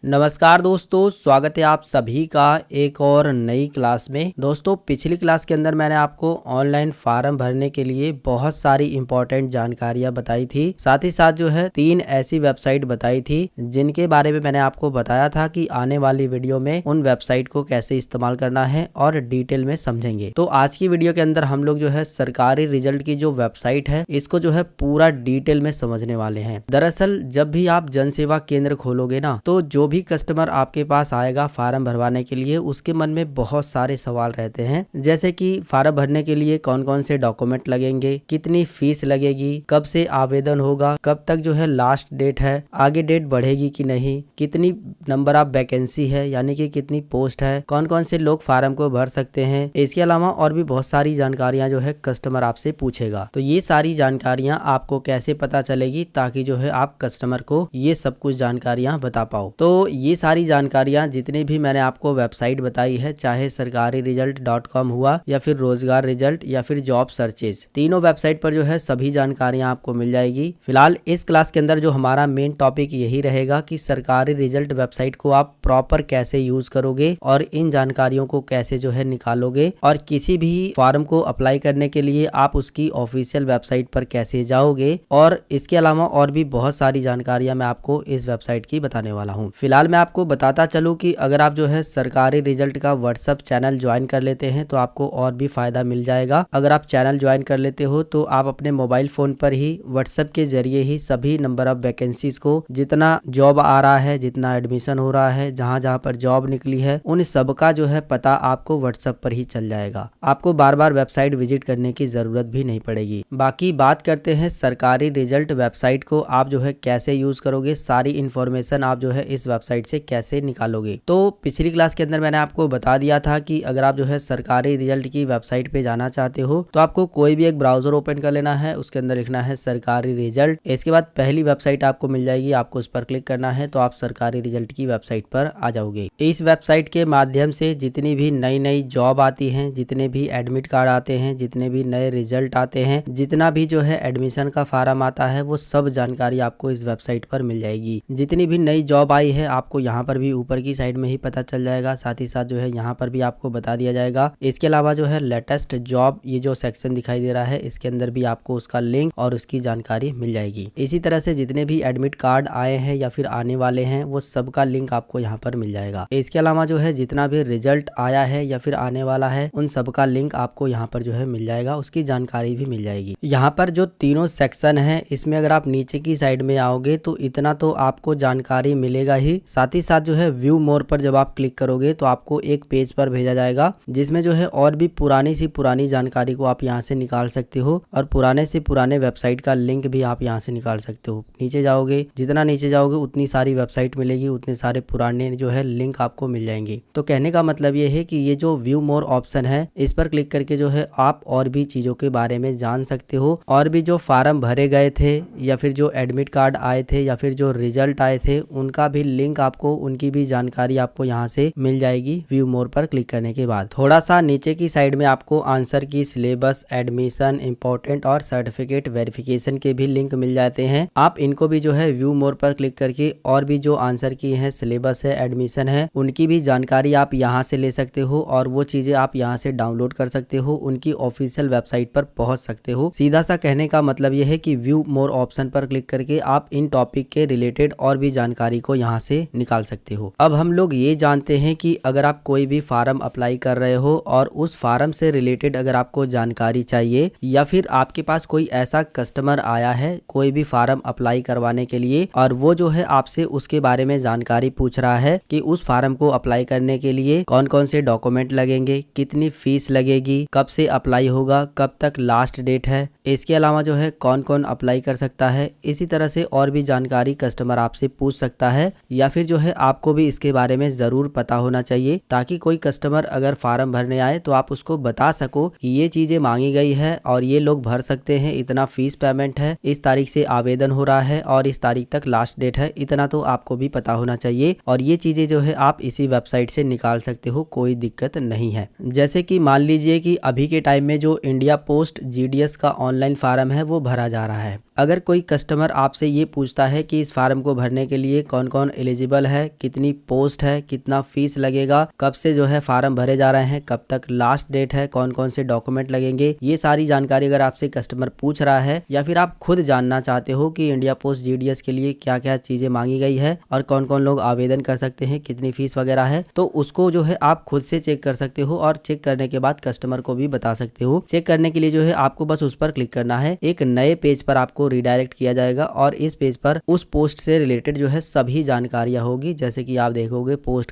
नमस्कार दोस्तों, स्वागत है आप सभी का एक और नई क्लास में। दोस्तों, पिछली क्लास के अंदर मैंने आपको ऑनलाइन फार्म भरने के लिए बहुत सारी इंपॉर्टेंट जानकारियां बताई थी। साथ ही साथ जो है 3 ऐसी वेबसाइट बताई थी जिनके बारे में मैंने आपको बताया था कि आने वाली वीडियो में उन वेबसाइट को कैसे इस्तेमाल करना है और डिटेल में समझेंगे। तो आज की वीडियो के अंदर हम लोग जो है सरकारी रिजल्ट की जो वेबसाइट है इसको जो है पूरा डिटेल में समझने वाले हैं। दरअसल जब भी आप जन सेवा केंद्र खोलोगे ना, तो जो भी कस्टमर आपके पास आएगा फार्म भरवाने के लिए, उसके मन में बहुत सारे सवाल रहते हैं, जैसे कि फार्म भरने के लिए कौन कौन से डॉक्यूमेंट लगेंगे, कितनी फीस लगेगी, कब से आवेदन होगा, कब तक जो है लास्ट डेट है, आगे डेट बढ़ेगी कि नहीं, कितनी नंबर ऑफ वैकेंसी है यानी कि कितनी पोस्ट है, कौन कौन से लोग फार्म को भर सकते हैं। इसके अलावा और भी बहुत सारी जानकारियां जो है कस्टमर आपसे पूछेगा। तो ये सारी जानकारियां आपको कैसे पता चलेगी ताकि जो है आप कस्टमर को ये सब कुछ जानकारियां बता पाओ। तो ये सारी जानकारियां जितनी भी मैंने आपको वेबसाइट बताई है, चाहे सरकारी रिजल्ट.com हुआ या फिर रोजगार रिजल्ट या फिर जॉब सर्चेज, तीनों वेबसाइट पर जो है सभी जानकारियां आपको मिल जाएगी। फिलहाल इस क्लास के अंदर जो हमारा मेन टॉपिक यही रहेगा कि सरकारी रिजल्ट वेबसाइट को आप प्रॉपर कैसे यूज करोगे और इन जानकारियों को कैसे जो है निकालोगे, और किसी भी फॉर्म को अप्लाई करने के लिए आप उसकी ऑफिशियल वेबसाइट पर कैसे जाओगे। और इसके अलावा और भी बहुत सारी जानकारियां मैं आपको इस वेबसाइट की बताने वाला हूँ। फिलहाल मैं आपको बताता चलूं कि अगर आप जो है सरकारी रिजल्ट का व्हाट्सएप चैनल ज्वाइन कर लेते हैं तो आपको और भी फायदा मिल जाएगा। अगर आप चैनल ज्वाइन कर लेते हो तो आप अपने मोबाइल फोन पर ही व्हाट्सएप के जरिए ही सभी नंबर ऑफ वैकेंसीज को, जितना जॉब आ रहा है, जितना एडमिशन हो रहा है, जहां जहां पर जॉब निकली है, उन सब का जो है पता आपको व्हाट्सएप पर ही चल जाएगा। आपको बार बार वेबसाइट विजिट करने की जरूरत भी नहीं पड़ेगी। बाकी बात करते हैं सरकारी रिजल्ट वेबसाइट को आप जो है कैसे यूज करोगे, सारी इंफॉर्मेशन आप जो है इस वेबसाइट से कैसे निकालोगे। तो पिछली क्लास के अंदर मैंने आपको बता दिया था कि अगर आप जो है सरकारी रिजल्ट की वेबसाइट पे जाना चाहते हो तो आपको कोई भी एक ब्राउजर ओपन कर लेना है, उसके अंदर लिखना है सरकारी रिजल्ट। इसके बाद पहली वेबसाइट आपको मिल जाएगी, आपको उस पर क्लिक करना है तो आप सरकारी रिजल्ट की वेबसाइट पर आ जाओगे। इस वेबसाइट के माध्यम से जितनी भी नई नई जॉब आती है, जितने भी एडमिट कार्ड आते हैं, जितने भी नए रिजल्ट आते हैं, जितना भी जो है एडमिशन का फार्म आता है, वो सब जानकारी आपको इस वेबसाइट पर मिल जाएगी। जितनी भी नई जॉब आई है आपको यहाँ पर भी ऊपर की साइड में ही पता चल जाएगा। साथ ही साथ जो है यहाँ पर भी आपको बता दिया जाएगा। इसके अलावा जो है लेटेस्ट जॉब, ये जो सेक्शन दिखाई दे रहा है, इसके अंदर भी आपको उसका लिंक और उसकी जानकारी मिल जाएगी। इसी तरह से जितने भी एडमिट कार्ड आए हैं या फिर आने वाले हैं, वो सब का लिंक आपको यहाँ पर मिल जाएगा। इसके अलावा जो है जितना भी रिजल्ट आया है या फिर आने वाला है, उन सब का लिंक आपको यहाँ पर जो है मिल जाएगा, उसकी जानकारी भी मिल जाएगी। यहाँ पर जो तीनों सेक्शन है, इसमें अगर आप नीचे की साइड में आओगे तो इतना तो आपको जानकारी मिलेगा ही। साथ ही साथ जो है व्यू मोर पर जब आप क्लिक करोगे तो आपको एक पेज पर भेजा जाएगा जिसमें जो है और भी पुरानी सी पुरानी जानकारी को आप यहाँ से निकाल सकते हो, और पुराने से पुराने वेबसाइट का लिंक भी आप यहाँ से निकाल सकते हो। नीचे जाओगे, जितना नीचे जाओगे उतनी सारी वेबसाइट मिलेगी, उतने सारे पुराने जो है लिंक आपको मिल जाएंगे। तो कहने का मतलब ये है कि ये जो व्यू मोर ऑप्शन है, इस पर क्लिक करके जो है आप और भी चीजों के बारे में जान सकते हो, और भी जो फार्म भरे गए थे या फिर जो एडमिट कार्ड आए थे या फिर जो रिजल्ट आए थे, उनका भी लिंक आपको, उनकी भी जानकारी आपको यहाँ से मिल जाएगी व्यू मोर पर क्लिक करने के बाद। थोड़ा सा नीचे की साइड में आपको आंसर की, सिलेबस, एडमिशन, इंपॉर्टेंट और सर्टिफिकेट वेरिफिकेशन के भी लिंक मिल जाते हैं। आप इनको भी जो है व्यू मोर पर क्लिक करके और भी जो आंसर की है, सिलेबस है, एडमिशन है, उनकी भी जानकारी आप यहाँ से ले सकते हो, और वो चीजें आप यहाँ से डाउनलोड कर सकते हो, उनकी ऑफिशियल वेबसाइट पर पहुंच सकते हो। सीधा सा कहने का मतलब यह है कि व्यू मोर ऑप्शन पर क्लिक करके आप इन टॉपिक के रिलेटेड और भी जानकारी को यहाँ से निकाल सकते हो। अब हम लोग ये जानते हैं कि अगर आप कोई भी फार्म अप्लाई कर रहे हो और उस फार्म से रिलेटेड अगर आपको जानकारी चाहिए, या फिर आपके पास कोई ऐसा कस्टमर आया है कोई भी फार्म अप्लाई करवाने के लिए, और वो जो है आपसे उसके बारे में जानकारी पूछ रहा है कि उस फार्म को अप्लाई करने के लिए कौन कौन से डॉक्यूमेंट लगेंगे, कितनी फीस लगेगी, कब से अप्लाई होगा, कब तक लास्ट डेट है, इसके अलावा जो है कौन कौन अप्लाई कर सकता है, इसी तरह से और भी जानकारी कस्टमर आपसे पूछ सकता है। या फिर जो है आपको भी इसके बारे में जरूर पता होना चाहिए, ताकि कोई कस्टमर अगर फार्म भरने आए तो आप उसको बता सको कि ये चीजें मांगी गई है और ये लोग भर सकते हैं, इतना फीस पेमेंट है, इस तारीख से आवेदन हो रहा है और इस तारीख तक लास्ट डेट है, इतना तो आपको भी पता होना चाहिए। और ये चीजें जो है आप इसी वेबसाइट से निकाल सकते हो, कोई दिक्कत नहीं है। जैसे कि मान लीजिए कि अभी के टाइम में जो इंडिया पोस्ट GDS का ऑनलाइन फार्म है वो भरा जा रहा है। अगर कोई कस्टमर आपसे ये पूछता है कि इस फार्म को भरने के लिए कौन कौन एलिजिबल है, कितनी पोस्ट है, कितना फीस लगेगा, कब से जो है फार्म भरे जा रहे हैं, कब तक लास्ट डेट है, कौन कौन से डॉक्यूमेंट लगेंगे, ये सारी जानकारी अगर आपसे कस्टमर पूछ रहा है या फिर आप खुद जानना चाहते हो कि इंडिया पोस्ट जीडीएस के लिए क्या क्या चीजें मांगी गई है और कौन कौन लोग आवेदन कर सकते हैं, कितनी फीस वगैरह है, तो उसको जो है आप खुद से चेक कर सकते हो और चेक करने के बाद कस्टमर को भी बता सकते हो। चेक करने के लिए जो है आपको बस उस पर क्लिक करना है, एक नए पेज पर आपको रिडायरेक्ट किया जाएगा और इस पेज पर उस पोस्ट से रिलेटेड जो है सभी जानकारियां होगी। जैसे कि आप देखोगे पोस्ट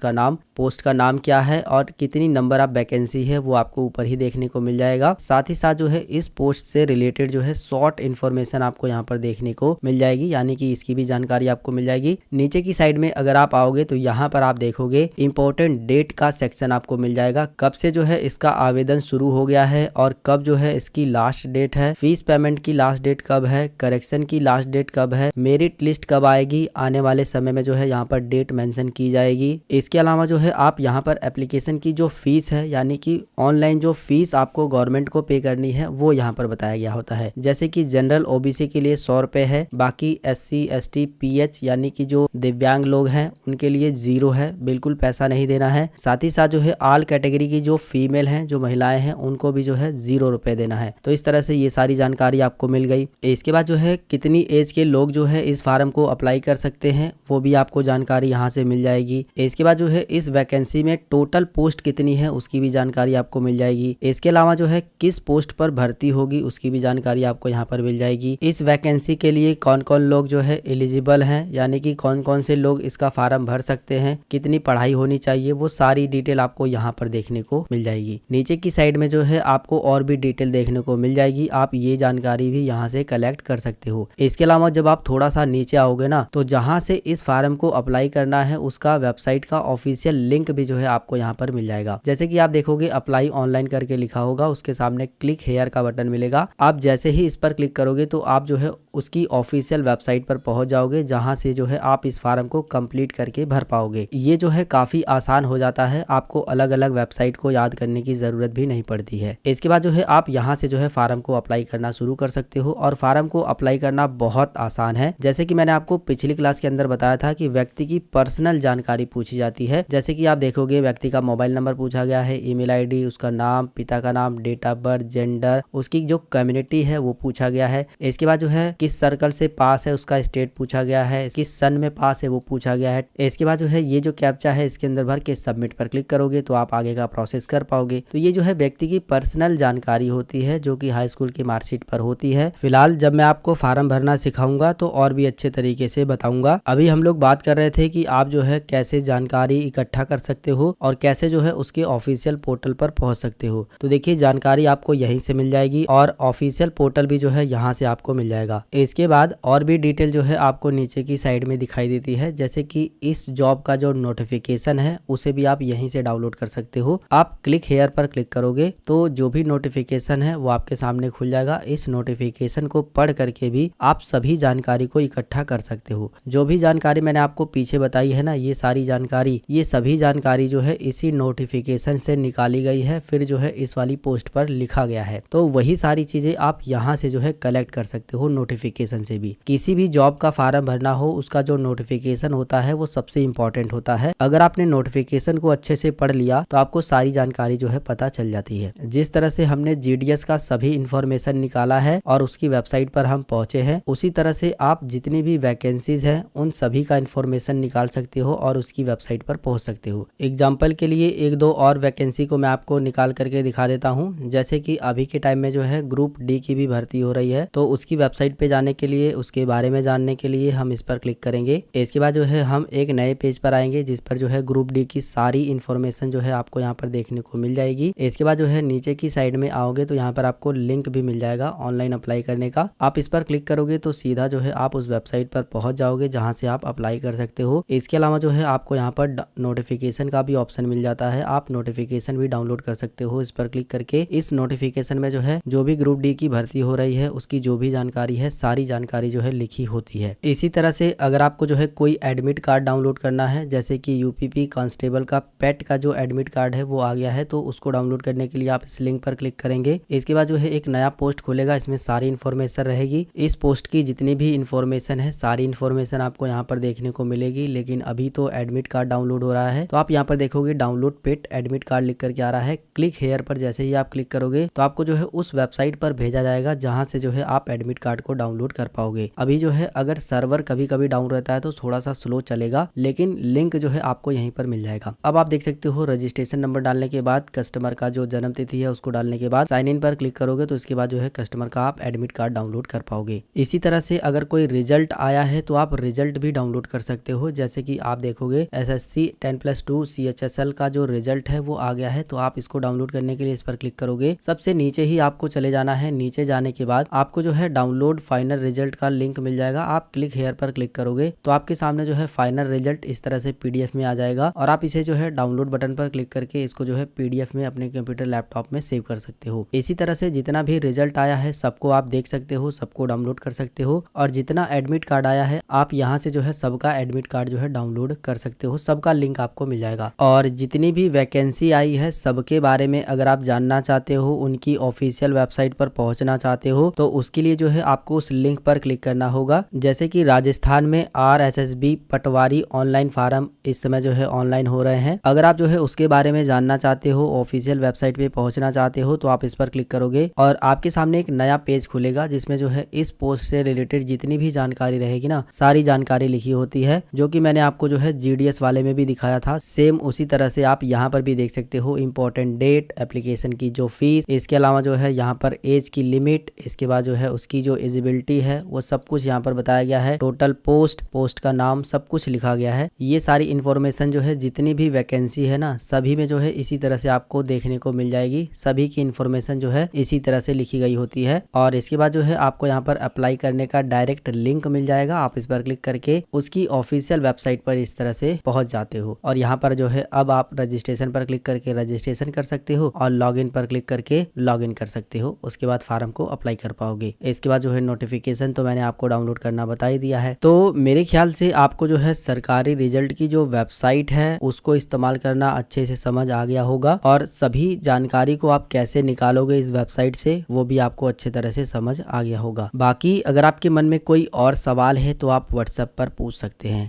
का नाम क्या है और कितनी नंबर ऑफ वैकेंसी है वो आपको ऊपर ही देखने को मिल जाएगा। साथ ही साथ जो है इस पोस्ट से रिलेटेड जो है शॉर्ट इन्फॉर्मेशन आपको यहाँ पर देखने को मिल जाएगी, यानी कि इसकी भी जानकारी आपको मिल जाएगी। नीचे की साइड में अगर आप आओगे तो यहाँ पर आप देखोगे इंपॉर्टेंट डेट का सेक्शन आपको मिल जाएगा, कब से जो है इसका आवेदन शुरू हो गया है और कब जो है इसकी लास्ट डेट है, फीस पेमेंट की लास्ट डेट कब है, करेक्शन की लास्ट डेट कब है, मेरिट लिस्ट कब आएगी, आने वाले समय में जो है यहाँ पर डेट मेंशन की जाएगी। इसके अलावा जो है आप यहाँ पर एप्लीकेशन की जो फीस है, यानी कि ऑनलाइन जो फीस आपको गवर्नमेंट को पे करनी है वो यहाँ पर बताया गया होता है। जैसे कि जनरल ओबीसी के लिए 100 रुपए है, बाकी SC ST PH यानी कि जो दिव्यांग लोग हैं उनके लिए 0 है, बिल्कुल पैसा नहीं देना है। साथ ही साथ जो है ऑल कैटेगरी की जो फीमेल हैं, जो महिलाएं हैं, उनको भी जो है 0 रुपए देना है। तो इस तरह से ये सारी जानकारी आपको मिल गई। इसके बाद जो है कितनी एज के लोग जो है इस फार्म को अप्लाई कर सकते हैं वो भी आपको जानकारी यहाँ से मिल जाएगी। इसके बाद जो है इस वैकेंसी में टोटल पोस्ट कितनी है उसकी भी जानकारी आपको मिल जाएगी। इसके अलावा जो है किस पोस्ट पर भर्ती होगी उसकी भी जानकारी आपको यहाँ पर मिल जाएगी। इस वैकेंसी के लिए कौन कौन लोग जो है एलिजिबल हैं, यानी कि कौन कौन से लोग इसका फार्म भर सकते हैं, कितनी पढ़ाई होनी चाहिए, वो सारी डिटेल आपको यहाँ पर देखने को मिल जाएगी। नीचे की साइड में जो है आपको और भी डिटेल देखने को मिल जाएगी, आप ये जानकारी भी यहाँ से कलेक्ट कर सकते हो। इसके अलावा जब आप थोड़ा सा नीचे आओगे ना तो जहाँ से इस फार्म को अप्लाई करना है उसका वेबसाइट का ऑफिशियल लिंक भी जो है आपको यहाँ पर मिल जाएगा। जैसे कि आप देखोगे अप्लाई ऑनलाइन करके लिखा होगा, उसके सामने क्लिक हेयर का बटन मिलेगा। आप जैसे ही इस पर क्लिक करोगे तो आप जो है उसकी ऑफिशियल वेबसाइट पर पहुंच जाओगे, जहां से जो है आप इस फार्म को कंप्लीट करके भर पाओगे। ये जो है काफी आसान हो जाता है, आपको अलग अलग वेबसाइट को याद करने की जरूरत भी नहीं पड़ती है। इसके बाद जो है आप यहाँ से जो है फार्म को अप्लाई करना शुरू कर सकते हो और फार्म को अप्लाई करना बहुत आसान है। जैसे कि मैंने आपको पिछली क्लास के अंदर बताया था कि व्यक्ति की पर्सनल जानकारी पूछी जाती है। जैसे कि आप देखोगे व्यक्ति का मोबाइल नंबर पूछा गया है, ईमेल आईडी, उसका नाम, पिता का नाम, डेट ऑफ बर्थ, जेंडर, उसकी जो कम्युनिटी है वो पूछा गया है। इसके बाद जो है किस सर्कल से पास है उसका स्टेट पूछा गया है, किस सन में पास है वो पूछा गया है। इसके बाद जो है ये जो कैप्चा है इसके अंदर भर के सबमिट पर क्लिक करोगे तो आप आगे का प्रोसेस कर पाओगे। तो ये जो है व्यक्ति की पर्सनल जानकारी होती है जो कि हाई स्कूल की मार्कशीट पर होती है। फिलहाल जब मैं आपको फार्म भरना सिखाऊंगा तो और भी अच्छे तरीके से बताऊंगा। अभी हम लोग बात कर रहे थे कि आप जो है कैसे जानकारी इकट्ठा कर सकते हो और कैसे जो है उसके ऑफिशियल पोर्टल पर पहुंच सकते हो। तो देखिए जानकारी आपको यहीं से मिल जाएगी और ऑफिशियल पोर्टल भी जो है यहाँ से आपको मिल जाएगा। इसके बाद और भी डिटेल जो है आपको नीचे की साइड में दिखाई देती है, जैसे कि इस जॉब का जो नोटिफिकेशन है उसे भी आप यहीं से डाउनलोड कर सकते हो। आप क्लिक हेयर पर क्लिक करोगे तो जो भी नोटिफिकेशन है वो आपके सामने खुल जाएगा। इस नोटिफिकेशन को पढ़ करके भी आप सभी जानकारी को इकट्ठा कर सकते हो। जो भी जानकारी मैंने आपको पीछे बताई है ना, ये सारी जानकारी, ये सभी जानकारी जो है इसी नोटिफिकेशन से निकाली गई है, फिर जो है इस वाली पोस्ट पर लिखा गया है। तो वही सारी चीजें आप यहाँ से जो है कलेक्ट कर सकते हो नोटिफिकेशन से भी। किसी भी जॉब का फार्म भरना हो उसका जो नोटिफिकेशन होता है वो सबसे इंपॉर्टेंट होता है। अगर आपने नोटिफिकेशन को अच्छे से पढ़ लिया तो आपको सारी जानकारी जो है पता चल जाती है। जिस तरह से हमने जीडीएस का सभी इंफॉर्मेशन निकाला है और उसकी वेबसाइट पर हम पहुंचे हैं, उसी तरह से आप जितनी भी वैकेंसीज हैं उन सभी का इंफॉर्मेशन निकाल सकते हो और उसकी वेबसाइट पर पहुंच सकते हो। एग्जाम्पल के लिए एक दो और वैकेंसी को मैं आपको निकाल करके दिखा देता हूं। जैसे कि अभी के टाइम में जो है ग्रुप डी की भी भर्ती हो रही है, तो उसकी वेबसाइट पे जाने के लिए, उसके बारे में जानने के लिए हम इस पर क्लिक करेंगे। इसके बाद जो है हम एक नए पेज पर आएंगे जिस पर जो है ग्रुप डी की सारी इंफॉर्मेशन जो है आपको यहाँ पर देखने को मिल जाएगी। इसके बाद जो है नीचे की साइड में आओगे तो यहाँ पर आपको लिंक भी मिल जाएगा ऑनलाइन अप्लाई करने का। आप इस पर क्लिक करोगे तो सीधा जो है आप उस वेबसाइट पर पहुंच जाओगे जहाँ से आप अप्लाई कर सकते हो। इसके अलावा जो है आपको यहाँ पर नोटिफिकेशन का भी ऑप्शन मिल जाता है, आप नोटिफिकेशन भी डाउनलोड कर सकते हो। इस पर क्लिक करके इस नोटिफिकेशन में जो है जो भी ग्रुप डी की भर्ती हो रही है उसकी जो भी जानकारी है सारी जानकारी जो है लिखी होती है। इसी तरह से अगर आपको जो है कोई एडमिट कार्ड डाउनलोड करना है, जैसे कि यूपीपी कांस्टेबल का पेट का जो एडमिट कार्ड है वो आ गया है, तो उसको डाउनलोड करने के लिए आप इस लिंक पर क्लिक करेंगे। इसके बाद जो है एक नया पोस्ट खुलेगा, इसमें सारी इन्फॉर्मेशन रहेगी। इस पोस्ट की जितनी भी इन्फॉर्मेशन है सारी इन्फॉर्मेशन आपको यहाँ पर देखने को मिलेगी। लेकिन अभी तो एडमिट कार्ड डाउनलोड हो रहा है, तो आप यहाँ पर देखोगे डाउनलोड पेट एडमिट कार्ड लिख करके आ रहा है। क्लिक हेयर पर जैसे ही आप क्लिक करोगे तो आपको जो है उस वेबसाइट पर भेजा जाएगा जहां से जो है आप एडमिट कार्ड को डाउनलोड कर पाओगे। अभी जो है अगर सर्वर कभी कभी डाउन रहता है तो थोड़ा सा स्लो चलेगा, लेकिन लिंक जो है आपको यहीं पर मिल जाएगा। अब आप देख सकते हो रजिस्ट्रेशन नंबर डालने के बाद, कस्टमर का जो जन्म तिथि है उसको डालने के बाद साइन इन पर क्लिक करोगे तो इसके बाद जो है कस्टमर का आप एडमिट कार्ड डाउनलोड कर पाओगे। इसी तरह से अगर कोई रिजल्ट आया है तो आप रिजल्ट भी डाउनलोड कर सकते हो। जैसे कि आप देखोगे SSC 10+2 CHSL का जो रिजल्ट है वो आ गया है, तो आप इसको डाउनलोड करने के लिए इस पर क्लिक करोगे। सबसे नीचे ही आपको चले जाना है। नीचे जाने के बाद आपको जो है डाउनलोड फाइनल रिजल्ट का लिंक मिल जाएगा। आप क्लिक हेयर पर क्लिक करोगे तो आपके सामने जो है फाइनल रिजल्ट इस तरह से PDF में आ जाएगा, और आप इसे जो है डाउनलोड बटन पर क्लिक करके इसको जो है PDF में अपने कंप्यूटर लैपटॉप में सेव कर सकते हो। इसी तरह से जितना भी रिजल्ट आया है सबको आप देख सकते हो, सबको डाउनलोड कर सकते हो, और जितना एडमिट कार्ड आया है आप यहाँ से जो है सबका एडमिट कार्ड जो है डाउनलोड कर सकते हो। सबका लिंक आपको मिल जाएगा। और जितनी भी वैकेंसी आई है सबके बारे में अगर आप जानना चाहते हो, उनकी ऑफिशियल वेबसाइट पर पहुंचना चाहते हो, तो उसके लिए जो है आपको उस लिंक पर क्लिक करना होगा। जैसे कि राजस्थान में RSSB पटवारी ऑनलाइन फार्म इस समय जो है ऑनलाइन हो रहे हैं। अगर आप जो है उसके बारे में जानना चाहते हो, ऑफिशियल वेबसाइट पे पहुंचना चाहते हो, तो आप इस पर क्लिक करोगे और आपके सामने एक नया पेज खुलेगा जिसमें जो है इस पोस्ट से रिलेटेड जितनी भी जानकारी रहेगी ना, सारी जानकारी लिखी होती है, जो कि मैंने आपको जो है GDS वाले में भी दिखाया था। सेम उसी तरह से आप यहाँ पर भी देख सकते हो। इंपॉर्टेंट डेट, एप्लीकेशन की जो फीस, इसके अलावा जो है यहाँ पर एज की लिमिट, इसके बाद जो है उसकी जो एलिजिबिलिटी है वो सब कुछ यहाँ पर बताया गया है। टोटल पोस्ट का नाम सब कुछ लिखा गया है। ये सारी इन्फॉर्मेशन जो है जितनी भी वैकेंसी है ना सभी में जो है इसी तरह से आपको देखने को मिल जाएगी। सभी की इन्फॉर्मेशन जो है इसी तरह से लिखी गई होती है। और इसके बाद जो है आपको यहाँ पर अप्लाई करने का डायरेक्ट लिंक मिल जाएगा। आप इस पर क्लिक करके उसकी ऑफिशियल वेबसाइट पर इस तरह से पहुंच जाते हो, और यहाँ पर जो है अब आप रजिस्ट्रेशन पर क्लिक करके रजिस्ट्रेशन कर सकते हो और लॉगिन पर क्लिक करके लॉगिन कर सकते हो। उसके बाद फार्म को अप्लाई कर पाओगे। इसके बाद जो है नोटिफिकेशन तो मैंने आपको डाउनलोड करना बता ही दिया है। तो मेरे ख्याल से आपको जो है सरकारी रिजल्ट की जो वेबसाइट है उसको इस्तेमाल करना अच्छे से समझ आ गया होगा, और सभी जानकारी को आप कैसे निकालोगे इस वेबसाइट से वो भी आपको अच्छे तरह से समझ आ गया होगा। बाकी अगर आपके मन में कोई और सवाल है तो आप WhatsApp पर पूछ सकते हैं।